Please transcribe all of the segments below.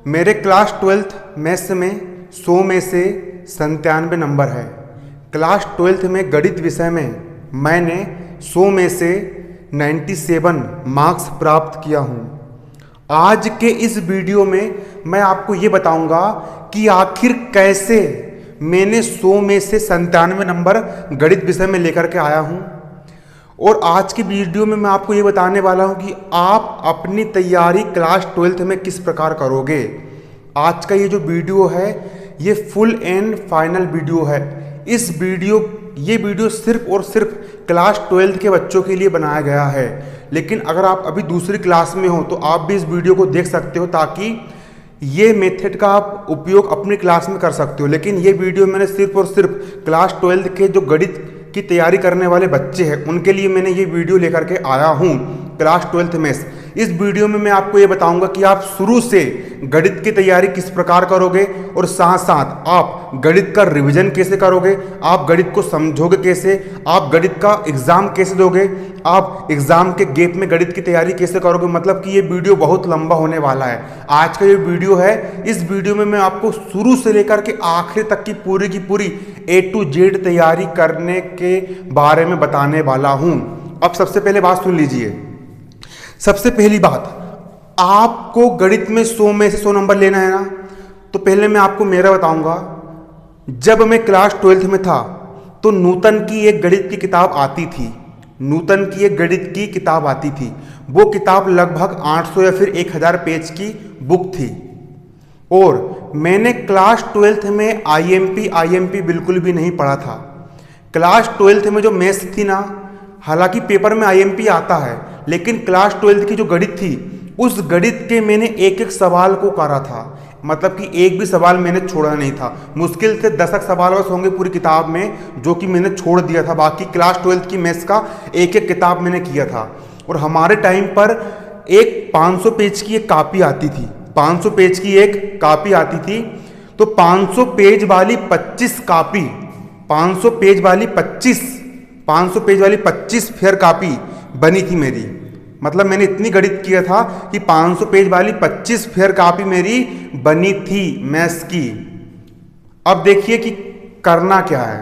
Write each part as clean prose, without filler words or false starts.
मेरे class 12th maths में 100 में से 97 नंबर है। क्लास 12th में गणित विषय में मैंने 100 में से 97 मार्क्स प्राप्त किया हूँ। आज के इस वीडियो में मैं आपको ये बताऊंगा कि आखिर कैसे मैंने 100 में से 97 नंबर गणित विषय में लेकर के आया हूँ। और आज की वीडियो में मैं आपको ये बताने वाला हूँ कि आप अपनी तैयारी क्लास 12th में किस प्रकार करोगे। आज का ये जो वीडियो है ये फुल एंड फाइनल वीडियो है। ये वीडियो सिर्फ और सिर्फ क्लास 12th के बच्चों के लिए बनाया गया है। लेकिन अगर आप अभी दूसरी क्लास में हो तो आप भी इस वीडियो को देख सकते हो, ताकि ये मेथड का आप उपयोग अपनी क्लास में कर सकते हो। लेकिन ये वीडियो मैंने सिर्फ और सिर्फ क्लास 12th के जो गणित की तैयारी करने वाले बच्चे हैं उनके लिए मैंने ये वीडियो लेकर के आया हूँ। क्लास 12th मैथ्स, इस वीडियो में मैं आपको ये बताऊंगा कि आप शुरू से गणित की तैयारी किस प्रकार करोगे और साथ साथ आप गणित का रिवीजन कैसे करोगे, आप गणित को समझोगे कैसे, आप गणित का एग्जाम कैसे दोगे, आप एग्जाम के गैप में गणित की तैयारी कैसे करोगे। मतलब कि ये वीडियो बहुत लंबा होने वाला है। आज का ये वीडियो है, इस वीडियो में मैं आपको शुरू से लेकर के आखिर तक की पूरी A to Z तैयारी करने के बारे में बताने वाला हूं। अब सबसे पहले बात सुन लीजिए। सबसे पहली बात, आपको गणित में 100 में से 100 नंबर लेना है ना, तो पहले मैं आपको मेरा बताऊंगा। जब मैं क्लास 12th में था तो नूतन की एक गणित की किताब आती थी। वो किताब लगभग 800 या फिर 1000 पेज की बुक थी। और मैंने क्लास 12th में आईएमपी बिल्कुल भी नहीं पढ़ा था। क्लास 12th में जो मैथ्स थी ना, हालांकि पेपर में आईएमपी आता है, लेकिन क्लास 12th की जो गणित थी उस गणित के मैंने एक एक सवाल को करा था। मतलब कि एक भी सवाल मैंने छोड़ा नहीं था। मुश्किल से 10 सवाल बस होंगे पूरी किताब में जो कि मैंने छोड़ दिया था। बाकी क्लास 12th की मैथ्स का एक एक किताब मैंने किया था। और हमारे टाइम पर एक 500 पेज की एक कापी आती थी। 500 पेज की एक कापी आती थी। तो 500 पेज वाली 25 कापी, 500 पेज वाली 25 फेयर कापी बनी थी मेरी। मतलब मैंने इतनी गणित किया था कि 500 पेज वाली 25 फेयर कापी मेरी बनी थी मैथ्स की। अब देखिए कि करना क्या है।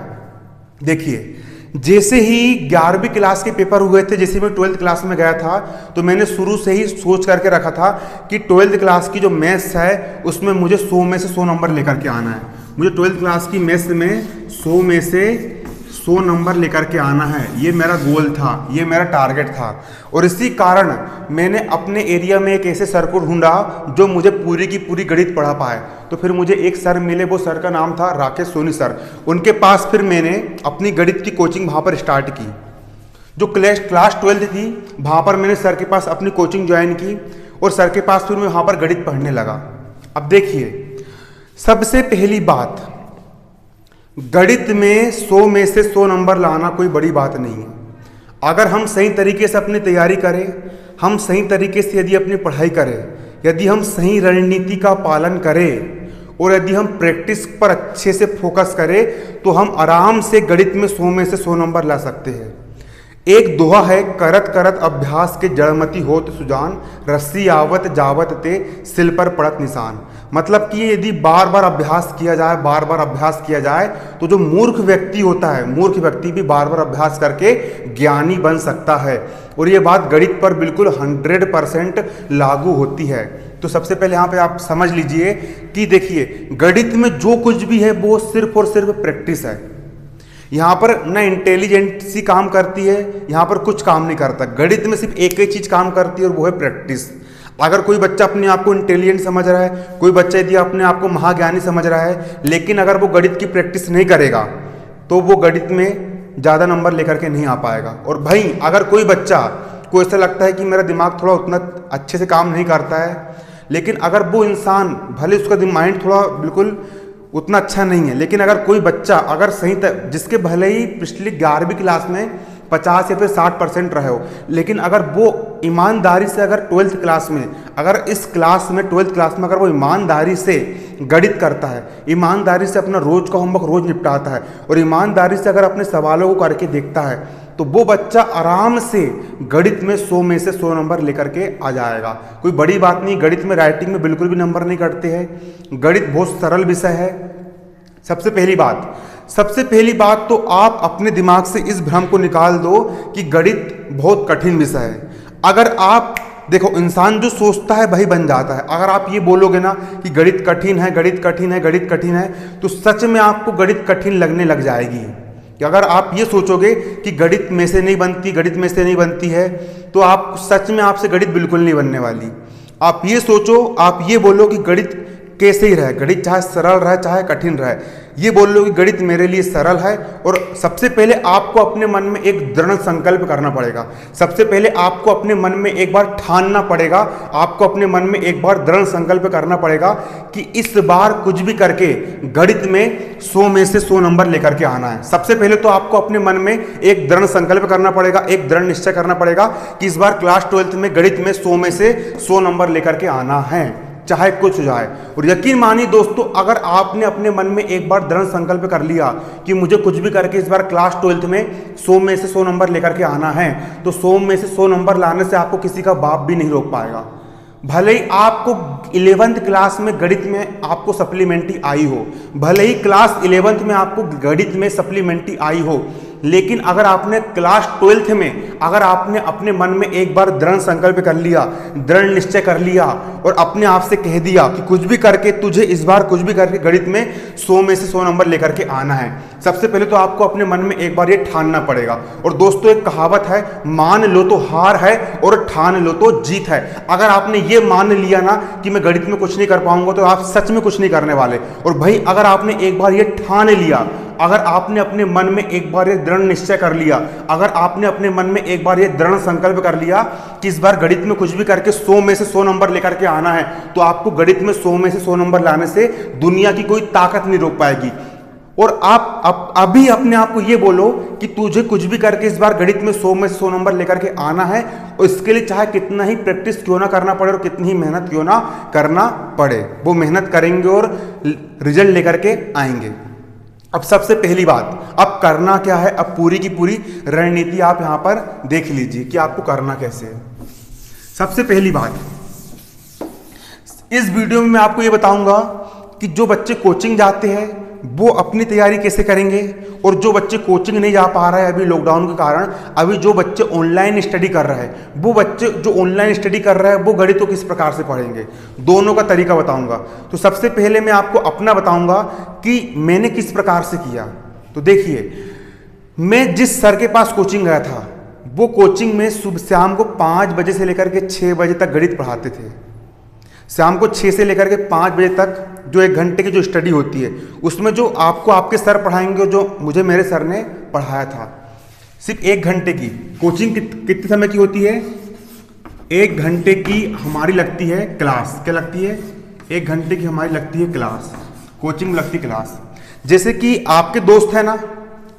देखिए, जैसे ही 11वीं क्लास के पेपर हुए थे, जैसे मैं 12th क्लास में गया था, तो मैंने शुरू से ही सोच करके रखा था कि 12th क्लास की जो मैथ्स है उसमें मुझे 100 में से 100 नंबर लेकर के आना है। मुझे 12th क्लास की मैथ्स में 100 में से 100 नंबर लेकर के आना है। ये मेरा गोल था, ये मेरा टारगेट था। और इसी कारण मैंने अपने एरिया में एक ऐसे सर को ढूंढा जो मुझे पूरी की पूरी गणित पढ़ा पाए। तो फिर मुझे एक सर मिले, वो सर का नाम था राकेश सोनी सर। उनके पास फिर मैंने अपनी गणित की कोचिंग वहाँ पर स्टार्ट की। जो क्लास 12th थी वहाँ पर मैंने सर के पास अपनी कोचिंग ज्वाइन की और सर के पास फिर मैं वहाँ पर गणित पढ़ने लगा। अब देखिए, सबसे पहली बात, गणित में 100 में से 100 नंबर लाना कोई बड़ी बात नहीं है। अगर हम सही तरीके से अपनी तैयारी करें, हम सही तरीके से यदि अपनी पढ़ाई करें, यदि हम सही रणनीति का पालन करें और यदि हम प्रैक्टिस पर अच्छे से फोकस करें तो हम आराम से गणित में 100 में से 100 नंबर ला सकते हैं। एक दोहा है, करत करत अभ्यास के जड़मति होत सुजान, रस्सी आवत जावत ते सिल पर पड़त निशान। मतलब कि यदि बार बार अभ्यास किया जाए तो जो मूर्ख व्यक्ति होता है, मूर्ख व्यक्ति भी बार बार अभ्यास करके ज्ञानी बन सकता है। और ये बात गणित पर बिल्कुल 100% लागू होती है। तो सबसे पहले यहाँ पे आप समझ लीजिए कि देखिए, गणित में जो कुछ भी है वो सिर्फ और सिर्फ प्रैक्टिस है। यहाँ पर ना इंटेलिजेंसी काम करती है, यहाँ पर कुछ काम नहीं करता। गणित में सिर्फ एक ही चीज काम करती है और वो है प्रैक्टिस। अगर कोई बच्चा अपने आप को इंटेलिजेंट समझ रहा है, कोई बच्चा यदि अपने आप को महाज्ञानी समझ रहा है, लेकिन अगर वो गणित की प्रैक्टिस नहीं करेगा तो वो गणित में ज़्यादा नंबर लेकर के नहीं आ पाएगा। और भाई, अगर कोई बच्चा को ऐसा लगता है कि मेरा दिमाग थोड़ा उतना अच्छे से काम नहीं करता है, लेकिन अगर वो इंसान, भले उसका माइंड थोड़ा बिल्कुल उतना अच्छा नहीं है, लेकिन अगर कोई बच्चा अगर जिसके भले ही पिछली 11वीं क्लास में 50 या फिर 60% रहे हो, लेकिन अगर वो ईमानदारी से अगर 12th क्लास में, अगर इस क्लास में 12th क्लास में अगर वो ईमानदारी से गणित करता है, ईमानदारी से अपना रोज का होमवर्क रोज निपटाता है और ईमानदारी से अगर अपने सवालों को करके देखता है, तो वो बच्चा आराम से गणित में 100 में से 100 नंबर लेकर के आ जाएगा। कोई बड़ी बात नहीं, गणित में राइटिंग में बिल्कुल भी नंबर नहीं कटते हैं। गणित बहुत सरल विषय है। सबसे पहली बात तो आप अपने दिमाग से इस भ्रम को निकाल दो कि गणित बहुत कठिन विषय है। अगर आप देखो, इंसान जो सोचता है वही बन जाता है। अगर आप ये बोलोगे ना कि गणित कठिन है, गणित कठिन है, गणित कठिन है, तो सच में आपको गणित कठिन लगने लग जाएगी। कि अगर आप ये सोचोगे कि गणित में से नहीं बनती, गणित में से नहीं बनती है, तो आप सच में आपसे गणित बिल्कुल नहीं बनने वाली। आप ये सोचो, आप ये बोलो कि गणित कैसे ही रहे, गणित चाहे सरल रहे चाहे कठिन रहे, ये बोल लो कि गणित मेरे लिए सरल है। और सबसे पहले आपको अपने मन में एक दृढ़ संकल्प करना पड़ेगा। सबसे पहले आपको अपने मन में एक बार ठानना पड़ेगा, आपको अपने मन में एक बार दृढ़ संकल्प करना पड़ेगा कि इस बार कुछ भी करके गणित में 100 में से 100 नंबर लेकर के आना है। सबसे पहले तो आपको अपने मन में एक दृढ़ संकल्प करना पड़ेगा, एक दृढ़ निश्चय करना पड़ेगा कि इस बार क्लास 12th में गणित में 100 में से 100 नंबर लेकर के आना है, चाहे कुछ हो जाए। और यकीन मानिए दोस्तों, अगर आपने अपने मन में एक बार दृढ़ संकल्प कर लिया कि मुझे कुछ भी करके इस बार क्लास 12th में 100 में से 100 नंबर लेकर के आना है, तो 100 में से 100 नंबर लाने से आपको किसी का बाप भी नहीं रोक पाएगा। भले ही आपको 11th क्लास में गणित में आपको सप्लीमेंट्री आई हो, भले ही क्लास 11th में आपको गणित में सप्लीमेंट्री आई हो, लेकिन अगर आपने क्लास 12th में अगर आपने अपने मन में एक बार दृढ़ संकल्प कर लिया, दृढ़ निश्चय कर लिया और अपने आप से कह दिया कि कुछ भी करके तुझे इस बार कुछ भी करके गणित में 100 में से 100 नंबर लेकर के आना है, सबसे पहले तो आपको अपने मन में एक बार ये ठानना पड़ेगा। और दोस्तों, एक कहावत है, मान लो तो हार है और ठान लो तो जीत है। अगर आपने ये मान लिया ना कि मैं गणित में कुछ नहीं कर पाऊंगा, तो आप सच में कुछ नहीं करने वाले। और भाई, अगर आपने एक बार ये ठान लिया, अगर आपने अपने मन में एक बार ये दृढ़ निश्चय कर लिया, अगर आपने अपने मन में एक बार ये दृढ़ संकल्प कर लिया कि इस बार गणित में कुछ भी करके 100 में से 100 नंबर लेकर के आना है, तो आपको गणित में 100 में से 100 नंबर लाने से दुनिया की कोई ताकत नहीं रोक पाएगी। और आप अभी अपने आप को ये बोलो कि तुझे कुछ भी करके इस बार गणित में 100 में से 100 नंबर लेकर के आना है, और इसके लिए चाहे कितना ही प्रैक्टिस क्यों ना करना पड़े और कितनी ही मेहनत क्यों ना करना पड़े, वो मेहनत करेंगे और रिजल्ट लेकर के आएंगे। अब सबसे पहली बात, अब करना क्या है, अब पूरी की पूरी रणनीति आप यहां पर देख लीजिए कि आपको करना कैसे है। सबसे पहली बात, इस वीडियो में मैं आपको ये बताऊंगा कि जो बच्चे कोचिंग जाते हैं वो अपनी तैयारी कैसे करेंगे, और जो बच्चे कोचिंग नहीं जा पा रहे हैं अभी लॉकडाउन के कारण, अभी जो बच्चे ऑनलाइन स्टडी कर रहे हैं, वो बच्चे जो ऑनलाइन स्टडी कर रहे हैं वो गणित को किस प्रकार से पढ़ेंगे, दोनों का तरीका बताऊंगा। तो सबसे पहले मैं आपको अपना बताऊंगा कि मैंने किस प्रकार से किया। तो देखिए, मैं जिस सर के पास कोचिंग गया था, वो कोचिंग में सुबह शाम को 5 बजे से लेकर के 6 बजे तक गणित पढ़ाते थे। शाम को 6 से लेकर के 5 बजे तक जो 1 घंटे की जो स्टडी होती है, उसमें जो आपको आपके सर पढ़ाएंगे, जो मुझे मेरे सर ने पढ़ाया था, सिर्फ 1 घंटे की कोचिंग कितने समय की होती है, 1 घंटे की हमारी लगती है क्लास। क्या लगती है? 1 घंटे की हमारी लगती है क्लास, कोचिंग में लगती क्लास। जैसे कि आपके दोस्त है ना,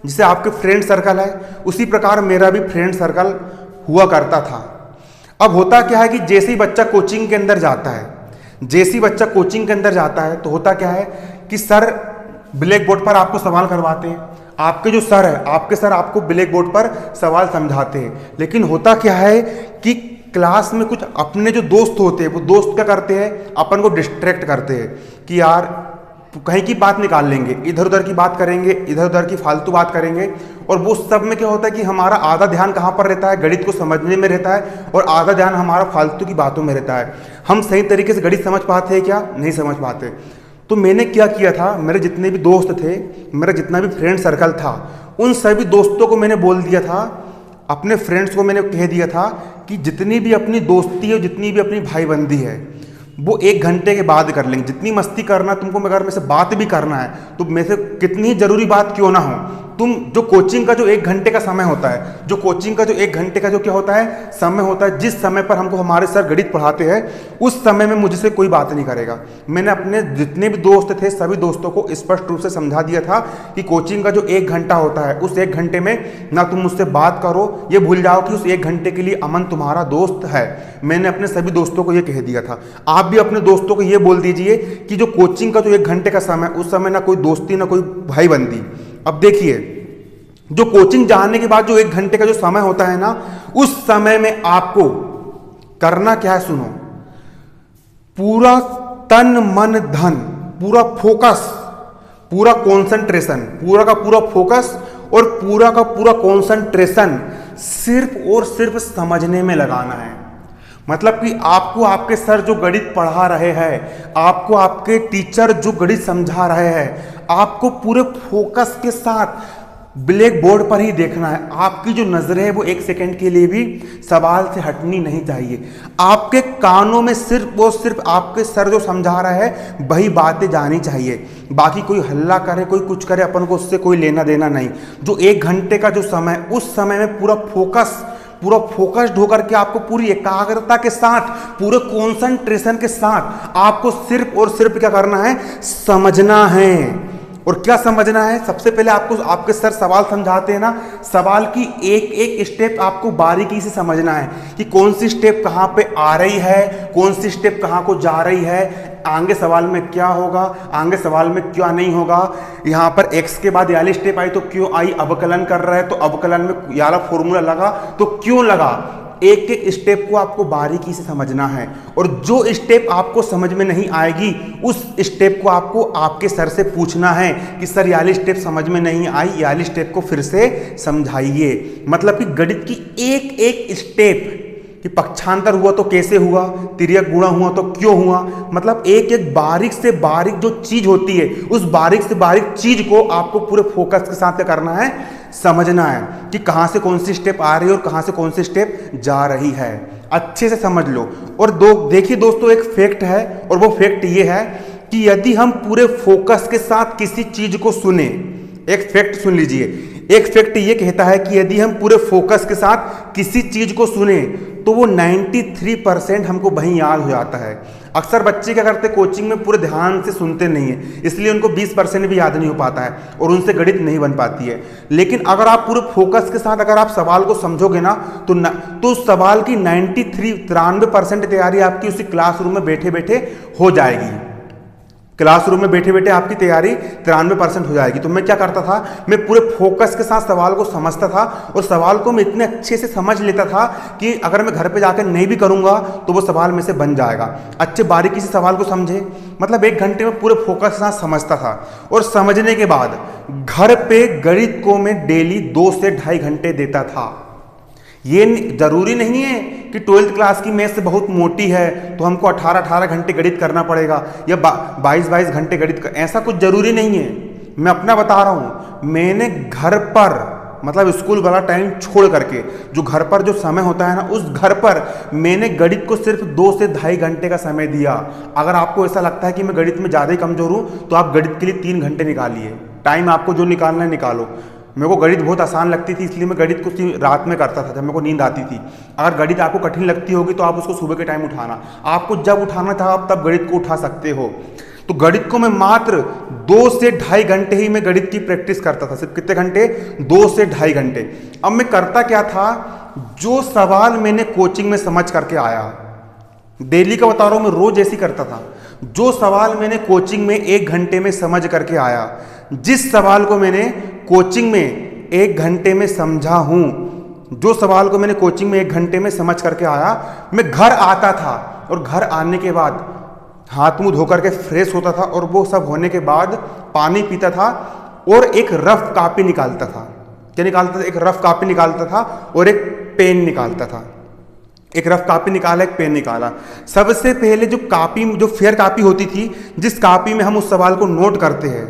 जैसे आपके फ्रेंड सर्कल है, उसी प्रकार मेरा भी फ्रेंड सर्कल हुआ करता था। अब होता क्या है कि जैसे ही बच्चा कोचिंग के अंदर जाता है, जैसे ही बच्चा कोचिंग के अंदर जाता है, तो होता क्या है कि सर ब्लैक बोर्ड पर आपको सवाल करवाते हैं। आपके जो सर है, आपके सर आपको ब्लैक बोर्ड पर सवाल समझाते हैं। लेकिन होता क्या है कि क्लास में कुछ अपने जो दोस्त होते हैं, वो दोस्त क्या करते हैं, अपन को डिस्ट्रैक्ट करते हैं कि यार कहीं की बात निकाल लेंगे, इधर उधर की बात करेंगे, इधर उधर की फालतू बात करेंगे। और वो सब में क्या होता है कि हमारा आधा ध्यान कहाँ पर रहता है, गणित को समझने में रहता है, और आधा ध्यान हमारा फालतू की बातों में रहता है। हम सही तरीके से गणित समझ पाते हैं क्या? नहीं समझ पाते। तो मैंने क्या किया था, मेरे जितने भी दोस्त थे, मेरा जितना भी फ्रेंड सर्कल था, उन सभी दोस्तों को मैंने बोल दिया था, अपने फ्रेंड्स को मैंने कह दिया था कि जितनी भी अपनी दोस्ती है, जितनी भी अपनी भाईबंदी है, वो 1 घंटे के बाद कर लेंगे। जितनी मस्ती करना तुमको, अगर मेरे से बात भी करना है, तो मेरे से कितनी जरूरी बात क्यों ना हो, तुम जो कोचिंग का जो 1 घंटे का समय होता है, जो कोचिंग का जो 1 घंटे का जो क्या होता है समय होता है, जिस समय पर हमको हमारे सर गणित पढ़ाते हैं उस समय में मुझसे कोई बात नहीं करेगा। मैंने अपने जितने भी दोस्त थे सभी दोस्तों को स्पष्ट रूप से समझा दिया था कि कोचिंग का जो 1 घंटा होता है उस 1 घंटे में ना तुम मुझसे बात करो, ये भूल जाओ कि उस 1 घंटे के लिए अमन तुम्हारा दोस्त है। मैंने अपने सभी दोस्तों को ये कह दिया था। आप भी अपने दोस्तों को ये बोल दीजिए कि जो कोचिंग का जो 1 घंटे का समय, उस समय ना कोई दोस्ती ना कोई भाईबंदी। अब देखिए, जो कोचिंग जाने के बाद जो 1 घंटे का जो समय होता है ना, उस समय में आपको करना क्या है सुनो, पूरा तन मन धन, पूरा फोकस, पूरा कॉन्सेंट्रेशन, पूरा का पूरा फोकस और पूरा का पूरा कॉन्सेंट्रेशन सिर्फ और सिर्फ समझने में लगाना है। मतलब कि आपको आपके सर जो गणित पढ़ा रहे हैं, आपको आपके टीचर जो गणित समझा रहे हैं, आपको पूरे फोकस के साथ ब्लैक बोर्ड पर ही देखना है। आपकी जो नजरें है वो 1 सेकंड के लिए भी सवाल से हटनी नहीं चाहिए। आपके कानों में सिर्फ और सिर्फ आपके सर जो समझा रहा है वही बातें जानी चाहिए। बाकी कोई हल्ला करे, कोई कुछ करे, अपन को उससे कोई लेना देना नहीं। जो 1 घंटे का जो समय, उस समय में पूरा फोकस्ड होकर के आपको पूरी एकाग्रता के साथ, पूरे कॉन्सेंट्रेशन के साथ आपको सिर्फ और सिर्फ क्या करना है, समझना है। और क्या समझना है, सबसे पहले आपको आपके सर सवाल समझाते हैं ना, सवाल की एक एक स्टेप आपको बारीकी से समझना है कि कौन सी स्टेप कहाँ पे आ रही है, कौन सी स्टेप कहाँ को जा रही है, आगे सवाल में क्या होगा, आगे सवाल में क्या नहीं होगा। यहाँ पर x के बाद वाली स्टेप आई तो क्यों आई, अवकलन कर रहा है तो अवकलन में ये वाला फॉर्मूला लगा तो क्यों लगा। एक एक स्टेप को आपको बारीकी से समझना है। और जो स्टेप आपको समझ में नहीं आएगी उस स्टेप को आपको आपके सर से पूछना है कि सर ये स्टेप समझ में नहीं आई, ये स्टेप को फिर से समझाइए। मतलब कि गणित की एक एक स्टेप, कि पक्षांतर हुआ तो कैसे हुआ, तिर्यक गुणा हुआ तो क्यों हुआ, मतलब एक एक बारीक से बारीक जो चीज होती है उस बारीक से बारीक चीज को आपको पूरे फोकस के साथ करना है, समझना है कि कहां से कौन सी स्टेप आ रही है और कहां से कौन सी स्टेप जा रही है। अच्छे से समझ लो। और देखिए दोस्तों, एक फैक्ट है और वो फैक्ट ये है कि यदि हम पूरे फोकस के साथ किसी चीज को सुने, एक फैक्ट सुन लीजिए, एक फैक्ट ये कहता है कि यदि हम पूरे फोकस के साथ किसी चीज को सुने तो वो 93% हमको वहीं याद हो जाता है। अक्सर बच्चे क्या करते, कोचिंग में पूरे ध्यान से सुनते नहीं है, इसलिए उनको 20% भी याद नहीं हो पाता है और उनसे गणित नहीं बन पाती है। लेकिन अगर आप पूरे फोकस के साथ अगर आप सवाल को समझोगे ना तो सवाल की 93% तैयारी आपकी उसी क्लासरूम में बैठे बैठे हो जाएगी। क्लासरूम में बैठे बैठे आपकी तैयारी 93% हो जाएगी। तो मैं क्या करता था, मैं पूरे फोकस के साथ सवाल को समझता था और सवाल को मैं इतने अच्छे से समझ लेता था कि अगर मैं घर पे जाकर नहीं भी करूंगा तो वो सवाल में से बन जाएगा। अच्छे बारीकी से सवाल को समझे, मतलब 1 घंटे में पूरे फोकस के साथ समझता था। और समझने के बाद घर पे गणित को मैं डेली 2 से 2.5 घंटे देता था। ये जरूरी नहीं है कि 12th क्लास की मैथ्स बहुत मोटी है तो हमको 18 घंटे गणित करना पड़ेगा या 22 घंटे गणित का, ऐसा कुछ जरूरी नहीं है। मैं अपना बता रहा हूं, मैंने घर पर, मतलब स्कूल वाला टाइम छोड़ करके जो घर पर जो समय होता है ना, उस घर पर मैंने गणित को सिर्फ 2 से 2.5 घंटे का समय दिया। अगर आपको ऐसा लगता है कि मैं गणित में ज़्यादा ही कमजोर हूं तो आप गणित के लिए 3 घंटे निकालिए। टाइम आपको जो निकालना है निकालो। मेरे को गणित बहुत आसान लगती थी, इसलिए मैं गणित को रात में करता था जब मेरे को नींद आती थी। अगर गणित आपको कठिन लगती होगी तो आप उसको सुबह के टाइम उठाना, आपको जब उठाना था आप तब गणित को उठा सकते हो। तो गणित को मैं मात्र 2 से 2.5 घंटे ही मैं गणित की प्रैक्टिस करता था। सिर्फ कितने घंटे? 2 से 2.5 घंटे। अब मैं करता क्या था, जो सवाल मैंने कोचिंग में समझ करके आया, डेली का बता रहा हूं, मैं रोज ऐसी करता था। जो सवाल मैंने कोचिंग में 1 घंटे में समझ करके आया, जिस सवाल को मैंने कोचिंग में 1 घंटे में समझा हूं, जो सवाल को मैंने कोचिंग में 1 घंटे में समझ करके आया, मैं घर आता था और घर आने के बाद हाथ मुंह धोकर के फ्रेश होता था और वो सब होने के बाद पानी पीता था और एक रफ कॉपी निकालता था। क्या निकालता था? एक रफ कॉपी निकालता था और एक पेन निकालता था। एक रफ कॉपी निकाला, एक पेन निकाला। सबसे पहले जो कॉपी, जो फेयर कॉपी होती थी, जिस कॉपी में हम उस सवाल को नोट करते हैं,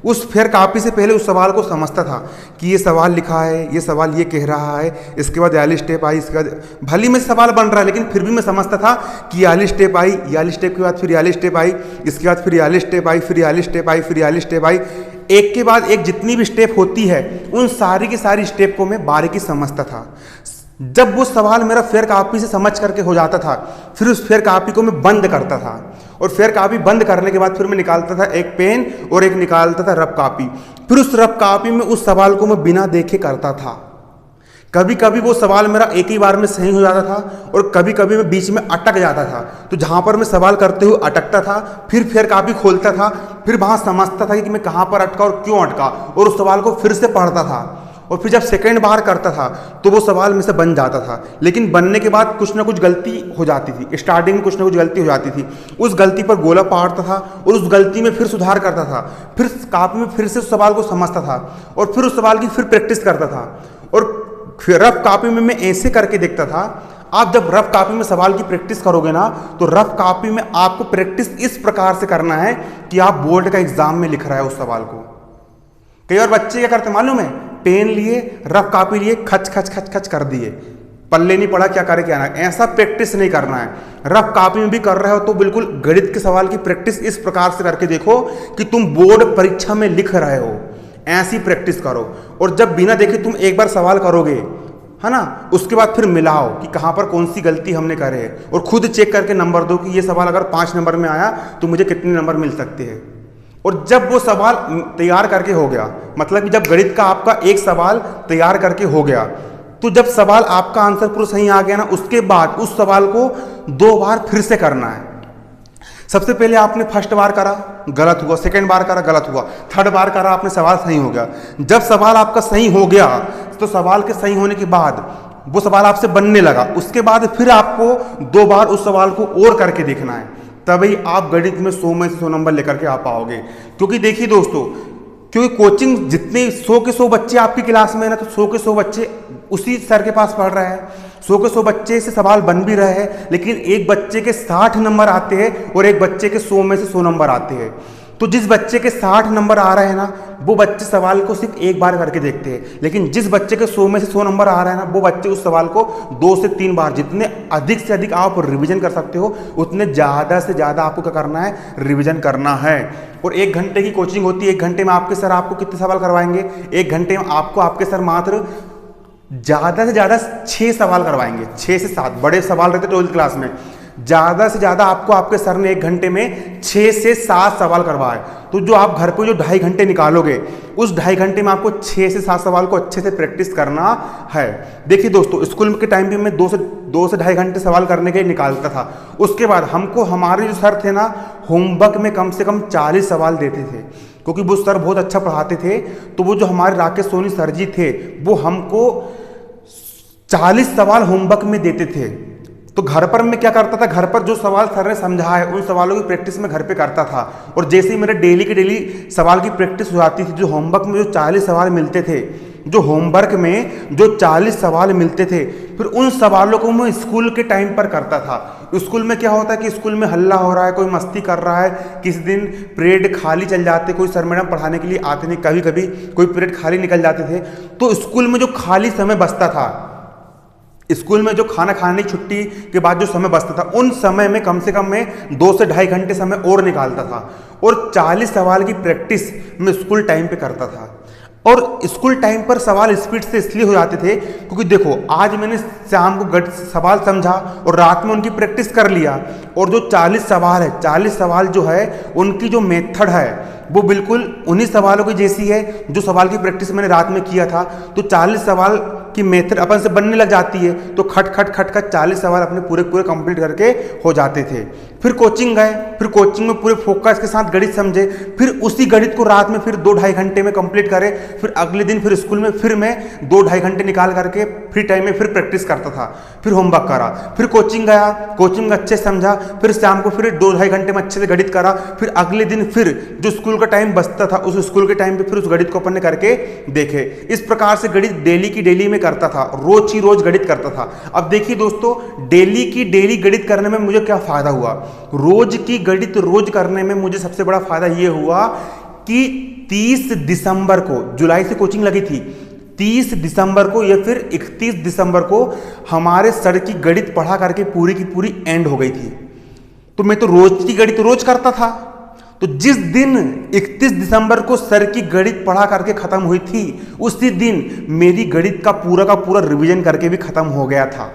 उस फेयर कॉपी से पहले उस सवाल को समझता था कि ये सवाल लिखा है, ये सवाल ये कह रहा है, इसके बाद याली स्टेप आई, इसके बाद भली में सवाल बन रहा है लेकिन फिर भी मैं समझता था कि याली स्टेप आई, याली स्टेप के बाद फिर याली स्टेप आई, इसके बाद फिर याली स्टेप आई, फिर याली स्टेप आई, फिर याली स्टेप आई। एक के बाद एक जितनी भी स्टेप होती है उन सारी की सारी स्टेप को मैं बारीकी समझता था। जब वो सवाल मेरा फेयर कॉपी से समझ करके हो जाता था, फिर उस फेयर कॉपी को मैं बंद करता था, और फेयर कॉपी बंद करने के बाद फिर मैं निकालता था एक पेन और एक निकालता था रफ कॉपी। फिर उस रफ कॉपी में उस सवाल को मैं बिना देखे करता था। कभी कभी वो सवाल मेरा एक ही बार में सही हो जाता था और कभी कभी मैं बीच में अटक जाता था। तो जहाँ पर मैं सवाल करते हुए अटकता था, फिर फेयर कॉपी खोलता था, फिर वहाँ समझता था कि मैं कहाँ पर अटका और क्यों अटका, और उस सवाल को फिर से पढ़ता था। और फिर जब सेकंड बार करता था तो वो सवाल में से बन जाता था। लेकिन बनने के बाद कुछ ना कुछ गलती हो जाती थी, स्टार्टिंग में कुछ ना कुछ गलती हो जाती थी। उस गलती पर गोला पाड़ता था और उस गलती में फिर सुधार करता था, फिर कॉपी में फिर से उस सवाल को समझता था और फिर उस सवाल की फिर प्रैक्टिस करता था। और रफ कॉपी में मैं ऐसे करके देखता था। आप जब रफ कॉपी में सवाल की प्रैक्टिस करोगे ना, तो रफ कॉपी में आपको प्रैक्टिस इस प्रकार से करना है कि आप बोर्ड का एग्जाम में लिख रहा है उस सवाल को। कई बार बच्चे क्या करते मालूम है, पेन लिए, रफ कॉपी लिए, खच खच खच खच कर दिए, पल्ले नहीं पड़ा क्या करे क्या ना। ऐसा प्रैक्टिस नहीं करना है। रफ कॉपी में भी कर रहे हो तो बिल्कुल गणित के सवाल की प्रैक्टिस इस प्रकार से करके देखो कि तुम बोर्ड परीक्षा में लिख रहे हो, ऐसी प्रैक्टिस करो। और जब बिना देखे तुम एक बार सवाल करोगे, है ना, उसके बाद फिर मिलाओ कि कहाँ पर कौन सी गलती हमने करे है, और खुद चेक करके नंबर दो कि ये सवाल अगर 5 नंबर में आया तो मुझे कितने नंबर मिल सकते हैं। और जब वो सवाल तैयार करके हो गया, मतलब कि जब गणित का आपका एक सवाल तैयार करके हो गया, तो जब सवाल आपका आंसर पूरा सही आ गया ना, उसके बाद उस सवाल को 2 बार फिर से करना है। सबसे पहले आपने फर्स्ट बार करा, गलत हुआ, सेकंड बार करा, गलत हुआ, थर्ड बार करा, आपने सवाल सही हो गया। जब सवाल आपका सही हो गया तो सवाल के सही होने के बाद वो सवाल आपसे बनने लगा, उसके बाद फिर आपको 2 बार उस सवाल को और करके देखना है, तभी आप गणित में 100 में से 100 नंबर लेकर के आ पाओगे। क्योंकि देखिए दोस्तों, क्योंकि कोचिंग जितने 100 के 100 बच्चे आपकी क्लास में है ना, तो 100 के 100 बच्चे उसी सर के पास पढ़ रहे हैं, 100 के 100 बच्चे से सवाल बन भी रहे हैं, लेकिन एक बच्चे के 60 नंबर आते हैं और एक बच्चे के 100 में से 100 नंबर आते हैं। तो जिस बच्चे के 60 नंबर आ रहे हैं ना, वो बच्चे सवाल को सिर्फ एक बार करके देखते हैं, लेकिन जिस बच्चे के 100 में से 100 नंबर आ रहे हैं ना, वो बच्चे उस सवाल को 2 से 3 बार, जितने अधिक से अधिक आप रिवीजन कर सकते हो उतने ज़्यादा से ज़्यादा आपको क्या करना है, रिवीजन करना है। और 1 घंटे की कोचिंग होती है, 1 घंटे में आपके सर आपको कितने सवाल करवाएंगे? 1 घंटे में आपको आपके सर मात्र ज़्यादा से ज़्यादा 6 सवाल करवाएंगे, 6 से 7 बड़े सवाल रहते 12th क्लास में। ज़्यादा से ज़्यादा आपको आपके सर ने 1 घंटे में 6 से 7 सवाल करवाए। तो जो आप घर पे जो 2.5 घंटे निकालोगे, उस 2.5 घंटे में आपको 6 से 7 सवाल को अच्छे से प्रैक्टिस करना है। देखिए दोस्तों, स्कूल के टाइम पे मैं 2 से 2.5 घंटे सवाल करने के निकालता था। उसके बाद हमको हमारे जो सर थे ना, होमवर्क में कम से कम 40 सवाल देते थे, क्योंकि वो सर बहुत अच्छा पढ़ाते थे। तो वो जो हमारे राकेश सोनी सर जी थे, वो हमको 40 सवाल होमवर्क में देते थे। तो घर पर मैं क्या करता था, घर पर जो सवाल सर ने समझा है उन सवालों की प्रैक्टिस मैं घर पे करता था। और जैसे ही मेरे डेली के डेली सवाल की प्रैक्टिस हो जाती थी, जो होमवर्क में जो 40 सवाल मिलते थे, जो होमवर्क में जो 40 सवाल मिलते थे, फिर उन सवालों को मैं स्कूल के टाइम पर करता था। स्कूल में क्या होता है कि स्कूल में हल्ला हो रहा है, कोई मस्ती कर रहा है, किसी दिन पीरियड खाली चल जाते, कोई सर मैडम पढ़ाने के लिए आते नहीं, कभी कभी कोई पीरियड खाली निकल जाते थे। तो स्कूल में जो खाली समय बचता था, स्कूल में जो खाना खाने की छुट्टी के बाद जो समय बचता था, उन समय में कम से कम मैं 2 से 2.5 घंटे समय और निकालता था और 40 सवाल की प्रैक्टिस मैं स्कूल टाइम पे करता था। और स्कूल टाइम पर सवाल स्पीड से इसलिए हो जाते थे क्योंकि देखो, आज मैंने शाम को सवाल समझा और रात में उनकी प्रैक्टिस कर लिया, और जो 40 सवाल है, 40 सवाल जो है उनकी जो मेथड है वो बिल्कुल उन्हीं सवालों की जैसी है जो सवाल की प्रैक्टिस मैंने रात में किया था। तो 40 सवाल की मेथड अपन से बनने लग जाती है, तो खट खट खट खट 40 सवाल अपने पूरे पूरे कंप्लीट करके हो जाते थे। फिर कोचिंग गए, फिर कोचिंग में पूरे फोकस के साथ गणित समझे, फिर उसी गणित को रात में फिर 2-2.5 घंटे में कंप्लीट करे। फिर अगले दिन फिर स्कूल में फिर मैं 2-2.5 घंटे निकाल करके फ्री टाइम में फिर प्रैक्टिस करता था, फिर होमवर्क करा, फिर कोचिंग गया, कोचिंग अच्छे से समझा, फिर शाम को फिर 2-2.5 घंटे में अच्छे से गणित करा। फिर अगले दिन फिर जो स्कूल का टाइम बचता था, उस स्कूल के टाइम पे फिर उस गणित को अपन ने करके देखे। इस प्रकार से गणित डेली की डेली में करता था, रोज ही रोज गणित करता था। अब देखिए दोस्तों, डेली की डेली गणित करने में मुझे क्या फायदा हुआ? रोज की गणित रोज करने में मुझे सबसे बड़ा फायदा ये हुआ कि 30 दिसंबर को, जुलाई से कोचिंग लगी थी, 30 दिसंबर को या फिर 31 दिसंबर को हमारे सर की गणित पढ़ा करके पूरी की पूरी एंड हो गई थी। तो मैं तो रोज की गणित रोज करता था। तो तो जिस दिन 31 दिसंबर को सर की गणित पढ़ा करके खत्म हुई थी, उसी दिन मेरी गणित का पूरा रिवीजन करके भी खत्म हो गया था।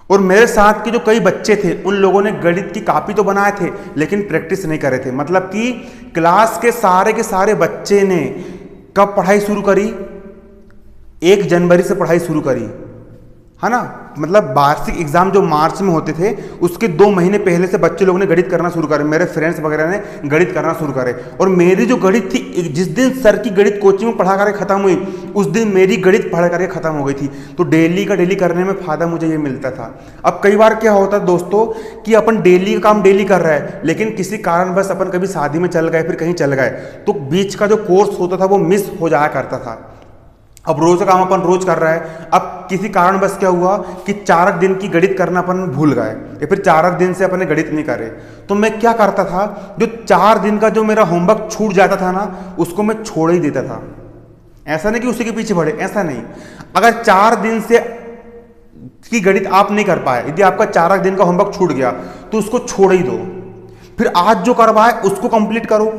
और मेरे साथ के जो कई बच्चे थे उन लोगों ने गणित की कॉपी तो बनाए थे लेकिन प्रैक्टिस नहीं करे थे। मतलब कि क्लास के सारे बच्चे ने कब पढ़ाई शुरू करी? 1 जनवरी से पढ़ाई शुरू करी, है ना। मतलब वार्षिक एग्जाम जो मार्च में होते थे उसके 2 महीने पहले से बच्चे लोगों ने गणित करना शुरू करे, मेरे फ्रेंड्स वगैरह ने गणित करना शुरू करे। और मेरी जो गणित थी, जिस दिन सर की गणित कोचिंग में पढ़ा करके खत्म हुई उस दिन मेरी गणित पढ़ा करके खत्म हो गई थी। तो डेली का डेली करने में फायदा मुझे ये मिलता था। अब कई बार क्या होता है दोस्तों कि अपन डेली का काम डेली कर रहे हैं लेकिन किसी कारणवश अपन कभी शादी में चल गए, फिर कहीं चल गए, तो बीच का जो कोर्स होता था वो मिस हो जाया करता था। अब रोज का काम अपन रोज कर रहा है, अब किसी कारणवश क्या हुआ कि 4 दिन की गणित करना अपन भूल गए या फिर 4 दिन से अपन गणित नहीं करे, तो मैं क्या करता था, जो 4 दिन का जो मेरा होमवर्क छूट जाता था ना उसको मैं छोड़ ही देता था। ऐसा नहीं कि उसी के पीछे बढ़े, ऐसा नहीं। अगर 4 दिन से की गणित आप नहीं कर पाए, यदि आपका 4 दिन का होमवर्क छूट गया तो उसको छोड़ ही दो, फिर आज जो करवाए उसको कंप्लीट करो।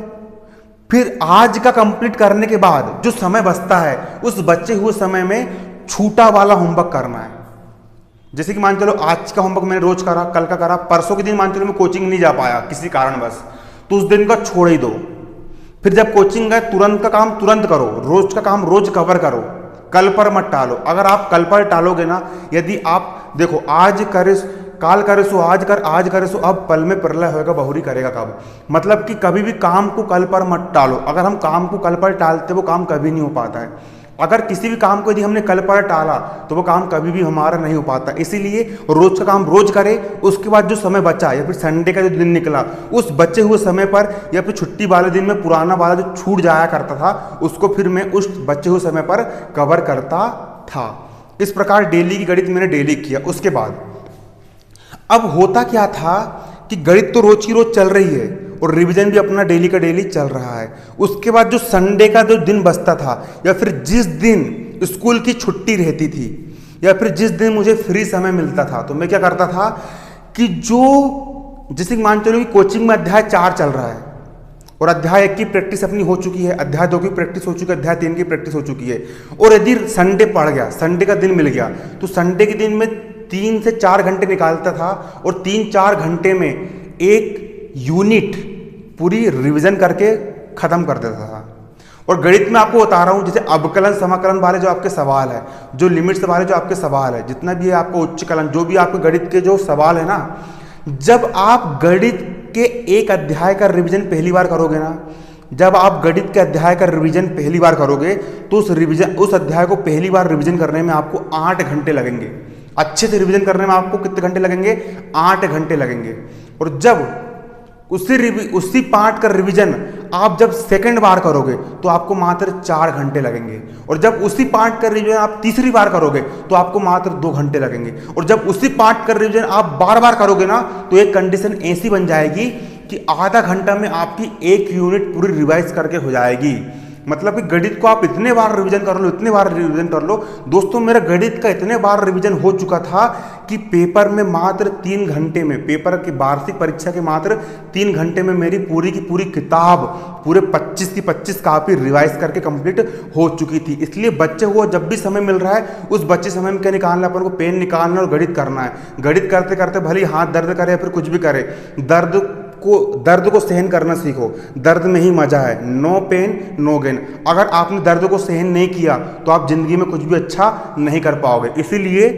फिर आज का कंप्लीट करने के बाद जो समय बचता है उस बचे हुए समय में छूटा वाला होमवर्क करना है। जैसे कि मान चलो आज का होमवर्क मैंने रोज करा, कल का करा, परसों के दिन मान चलो मैं कोचिंग नहीं जा पाया किसी कारणवश, तो उस दिन का छोड़ ही दो। फिर जब कोचिंग गए तुरंत का काम तुरंत करो, रोज का काम रोज कवर करो, कल पर मत टालो। अगर आप कल पर टालोगे ना, यदि आप देखो आज करे काल करे सो आज कर, आज करे सो अब, पल में प्रलय होएगा बहुरी करेगा कब। मतलब कि कभी भी काम को कल पर मत टालो। अगर हम काम को कल पर टालते वो काम कभी नहीं हो पाता है। अगर किसी भी काम को यदि हमने कल पर टाला तो वो काम कभी भी हमारा नहीं हो पाता। इसीलिए रोज का काम रोज करें, उसके बाद जो समय बचा या फिर संडे का जो दिन निकला उस बचे हुए समय पर या फिर छुट्टी वाले दिन में पुराना वाला जो छूट जाया करता था उसको फिर मैं उस बचे हुए समय पर कवर करता था। इस प्रकार डेली की गणित मैंने डेली किया। उसके बाद अब होता क्या था कि गणित तो रोज की रोज चल रही है और रिवीजन भी अपना डेली का डेली चल रहा है। उसके बाद जो संडे का जो दिन बचता था या फिर जिस दिन स्कूल की छुट्टी रहती थी या फिर जिस दिन मुझे फ्री समय मिलता था, तो मैं क्या करता था कि जो जैसे मान चलो कि कोचिंग में अध्याय 4 चल रहा है और अध्याय 1 की प्रैक्टिस अपनी हो चुकी है, अध्याय 2 की प्रैक्टिस हो चुकी है, अध्याय 3 की प्रैक्टिस हो चुकी है, और यदि संडे पड़ गया, संडे का दिन मिल गया, तो संडे के दिन में 3 से 4 घंटे निकालता था और 3-4 घंटे में एक यूनिट पूरी रिवीजन करके खत्म कर देता था। और गणित में आपको बता रहा हूं, जैसे अवकलन समाकलन वाले जो आपके सवाल है, जो लिमिट्स वाले जो आपके सवाल है, जितना भी है आपको उच्चकलन, जो भी आपके गणित के जो सवाल है ना, जब आप गणित के एक अध्याय का रिवीजन पहली बार करोगे ना, जब आप गणित के अध्याय का रिवीजन पहली बार करोगे तो उस अध्याय को पहली बार रिवीजन करने में आपको 8 घंटे लगेंगे। अच्छे से रिवीजन करने में आपको कितने घंटे लगेंगे? 8 घंटे लगेंगे। और जब उसी पार्ट का रिवीजन आप जब सेकंड बार करोगे तो आपको मात्र 4 घंटे लगेंगे। और जब उसी पार्ट का रिवीजन आप तीसरी बार करोगे तो आपको मात्र 2 घंटे लगेंगे। और जब उसी पार्ट का रिवीजन आप बार बार करोगे ना तो एक कंडीशन ऐसी बन जाएगी कि आधा घंटा में आपकी एक यूनिट पूरी रिवाइज करके हो जाएगी। मतलब कि गणित को आप इतने बार रिवीजन कर लो, इतने बार रिवीजन कर लो। दोस्तों मेरा गणित का इतने बार रिवीजन हो चुका था कि पेपर में मात्र 3 घंटे में, पेपर की वार्षिक परीक्षा के मात्र 3 घंटे में मेरी पूरी की पूरी किताब पूरे 25 की 25 कॉपी रिवाइज करके कंप्लीट हो चुकी थी। इसलिए बच्चे हुआ जब भी समय मिल रहा है उस बच्चे समय में क्या निकालना है, अपन को पेन निकालना और गणित करना है। गणित करते करते भले ही हाथ दर्द करे या फिर कुछ भी करे, दर्द को सहन करना सीखो। दर्द में ही मजा है। No pain no gain. अगर आपने दर्द को सहन नहीं किया तो आप जिंदगी में कुछ भी अच्छा नहीं कर पाओगे। इसीलिए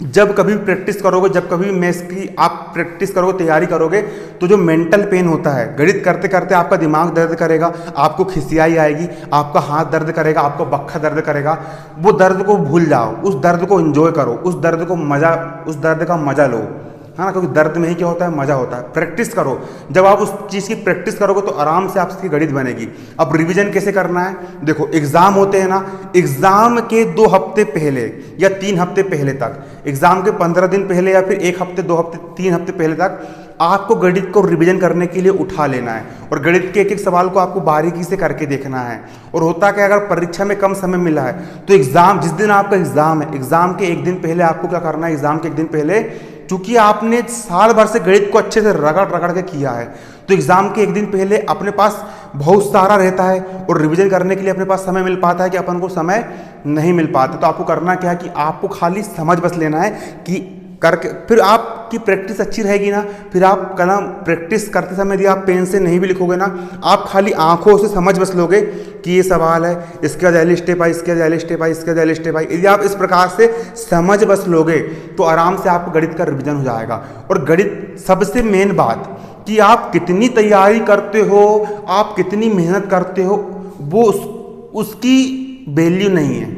जब कभी प्रैक्टिस करोगे, जब कभी मैथ्स की आप प्रैक्टिस करोगे, तैयारी करोगे, तो जो मेंटल पेन होता है, गणित करते करते आपका दिमाग दर्द करेगा, आपको खिसियाई आएगी, आपका हाथ दर्द करेगा, आपका बक्खा दर्द करेगा, वो दर्द को भूल जाओ, उस दर्द को एंजॉय करो, उस दर्द का मजा लो, है ना। क्योंकि दर्द में ही क्या होता है, मजा होता है। प्रैक्टिस करो। जब आप उस चीज़ की प्रैक्टिस करोगे तो आराम से आपकी गणित बनेगी। अब रिवीजन कैसे करना है, देखो एग्जाम होते हैं ना, एग्जाम के 2 हफ्ते पहले या 3 हफ्ते पहले तक, एग्जाम के 15 दिन पहले या फिर 1 हफ्ते 2 हफ्ते 3 हफ्ते पहले तक आपको गणित को रिवीजन करने के लिए उठा लेना है। और गणित के एक एक सवाल को आपको बारीकी से करके देखना है। और होता क्या, अगर परीक्षा में कम समय मिला है तो एग्जाम जिस दिन आपका एग्जाम है, एग्जाम के एक दिन पहले आपको क्या करना है, एग्जाम के एक दिन पहले चूंकि आपने साल भर से गणित को अच्छे से रगड़ रगड़ के किया है, तो एग्जाम के एक दिन पहले अपने पास बहुत सारा रहता है और रिवीजन करने के लिए अपने पास समय मिल पाता है कि अपन को समय नहीं मिल पाता। तो आपको करना क्या है कि आपको खाली समझ बस लेना है कि करके फिर आपकी प्रैक्टिस अच्छी रहेगी ना, फिर आप कलम प्रैक्टिस करते समय यदि आप पेन से नहीं भी लिखोगे ना, आप खाली आंखों से समझ बस लोगे कि ये सवाल है, इसके बाद एल स्टेप आई, इसके बाद एल स्टेप आई, इसके बाद एल स्टेप आई। यदि आप इस प्रकार से समझ बस लोगे तो आराम से आपको गणित का रिवीजन हो जाएगा। और गणित सबसे मेन बात कि आप कितनी तैयारी करते हो, आप कितनी मेहनत करते हो, वो उसकी वैल्यू नहीं है।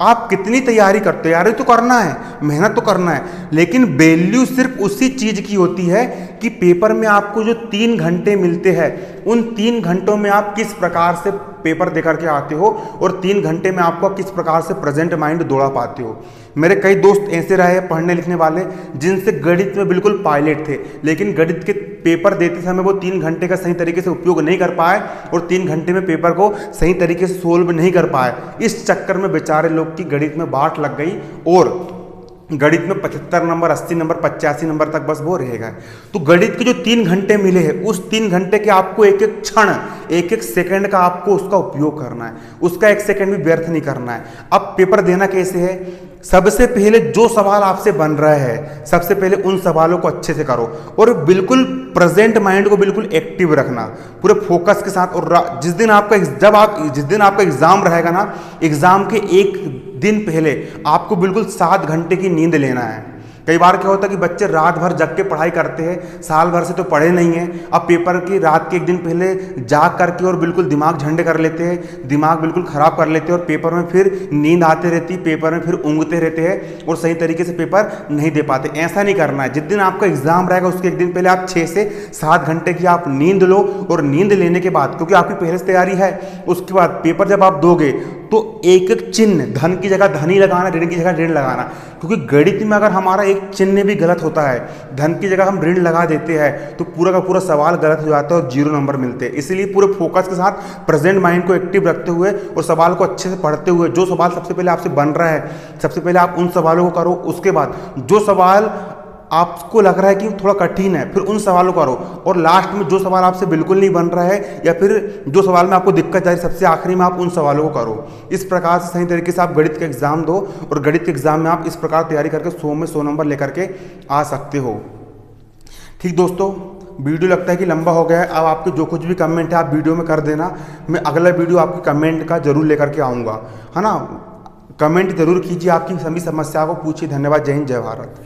आप कितनी तैयारी करते हो, तैयारी तो करना है, मेहनत तो करना है, लेकिन वैल्यू सिर्फ उसी चीज की होती है कि पेपर में आपको जो 3 घंटे मिलते हैं, उन 3 घंटों में आप किस प्रकार से पेपर देकर के आते हो और 3 घंटे में आपको किस प्रकार से प्रेजेंट माइंड दौड़ा पाते हो। मेरे कई दोस्त ऐसे रहे पढ़ने लिखने वाले जिनसे गणित में बिल्कुल पायलट थे, लेकिन गणित के पेपर देते समय वो 3 घंटे का सही तरीके से उपयोग नहीं कर पाए और 3 घंटे में पेपर को सही तरीके से सोल्व नहीं कर पाए। इस चक्कर में बेचारे लोग की गणित में बाट लग गई और गणित में 75 नंबर, 80 नंबर, 85 नंबर तक बस वो रहेगा। तो गणित के जो 3 घंटे मिले हैं, उस 3 घंटे के आपको एक एक क्षण, एक एक सेकंड का आपको उसका उपयोग करना है, उसका 1 सेकंड भी व्यर्थ नहीं करना है। अब पेपर देना कैसे है? सबसे पहले जो सवाल आपसे बन रहा है, सबसे पहले उन सवालों को अच्छे से करो और बिल्कुल प्रेजेंट माइंड को बिल्कुल एक्टिव रखना, पूरे फोकस के साथ। और जिस दिन आपका एग्जाम रहेगा ना, एग्जाम के एक दिन पहले आपको बिल्कुल 7 घंटे की नींद लेना है। कई बार क्या होता है कि बच्चे रात भर जग के पढ़ाई करते हैं, साल भर से तो पढ़े नहीं हैं, अब पेपर की रात के एक दिन पहले जाग करके और बिल्कुल दिमाग झंडे कर लेते हैं, दिमाग बिल्कुल खराब कर लेते हैं और पेपर में फिर नींद आती रहती, पेपर में फिर ऊँगते रहते हैं और सही तरीके से पेपर नहीं दे पाते। ऐसा नहीं करना है। जिस दिन आपका एग्जाम रहेगा उसके एक दिन पहले आप 6 से 7 घंटे की आप नींद लो और नींद लेने के बाद, क्योंकि आपकी पहले से तैयारी है, उसके बाद पेपर जब आप दोगे तो एक एक चिन्ह, धन की जगह धन ही लगाना, ऋण की जगह ऋण लगाना, क्योंकि गणित में अगर हमारा एक चिन्ह भी गलत होता है, धन की जगह हम ऋण लगा देते हैं, तो पूरा का पूरा सवाल गलत हो जाता है और 0 नंबर मिलते हैं। इसलिए पूरे फोकस के साथ प्रेजेंट माइंड को एक्टिव रखते हुए और सवाल को अच्छे से पढ़ते हुए, जो सवाल सबसे पहले आपसे बन रहा है, सबसे पहले आप उन सवालों को करो। उसके बाद जो सवाल आपको लग रहा है कि थोड़ा कठिन है, फिर उन सवालों को करो। और लास्ट में जो सवाल आपसे बिल्कुल नहीं बन रहा है या फिर जो सवाल में आपको दिक्कत आ रही है, सबसे आखिरी में आप उन सवालों को करो। इस प्रकार से सही तरीके से आप गणित का एग्जाम दो और गणित के एग्जाम में आप इस प्रकार तैयारी करके 100 में 100 नंबर लेकर के आ सकते हो। ठीक दोस्तों, वीडियो लगता है कि लंबा हो गया है। अब आपके जो कुछ भी कमेंट है आप वीडियो में कर देना, मैं अगला वीडियो आपके कमेंट का जरूर लेकर के आऊँगा, है ना। कमेंट जरूर कीजिए, आपकी सभी समस्या को पूछिए। धन्यवाद। जय हिंद, जय भारत।